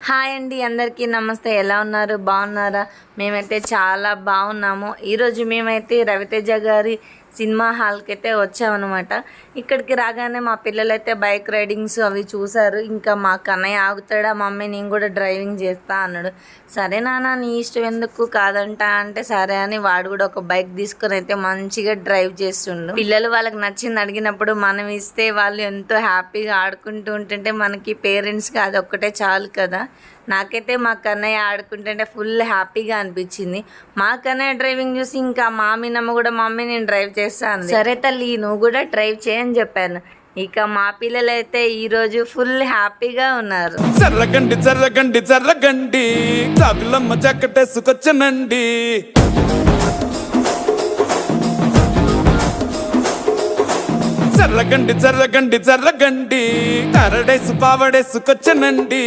Hi అండి, అందరికీ నమస్తే. ఎలా ఉన్నారు? బాగున్నారా? మేమైతే చాలా బాగున్నాము. ఈరోజు మేమైతే రవితేజ గారి సినిమా హాల్కి అయితే వచ్చామన్నమాట. ఇక్కడికి రాగానే మా పిల్లలైతే బైక్ రైడింగ్స్ అవి చూశారు. ఇంకా మా కన్నయ్య ఆగుతాడా మమ్మీ నేను కూడా డ్రైవింగ్ చేస్తా అన్నాడు. సరే నాన్న నీ ఇష్టం, ఎందుకు కాదంట అంటే సరే అని వాడు కూడా ఒక బైక్ తీసుకొని అయితే మంచిగా డ్రైవ్ చేస్తుండు. పిల్లలు వాళ్ళకి నచ్చింది అడిగినప్పుడు మనం ఇస్తే వాళ్ళు ఎంతో హ్యాపీగా ఆడుకుంటూ ఉంటుంటే మనకి పేరెంట్స్కి అది ఒక్కటే చాలు కదా. నాకైతే మా కన్నయ్య ఆడుకుంటుంటే ఫుల్ హ్యాపీగా అనిపించింది. మా కన్నయ్య డ్రైవింగ్ చూసి ఇంకా మా మీనమ్మ కూడా మమ్మీ నేను డ్రైవ్ చేస్తాను. సరే తల్లి నువ్వు కూడా డ్రైవ్ చేయని చెప్పాను. ఇక మా పిల్లలైతే ఈరోజు ఫుల్ హ్యాపీగా ఉన్నారు. చర్లగండి చర్లగండి చర్లగండి చాకులమ్మ చక్కటేసుకొచ్చనండి. చర్లగండి చర్లగండి చర్లగండి పారడైసు పావడేసుకొచ్చనండి.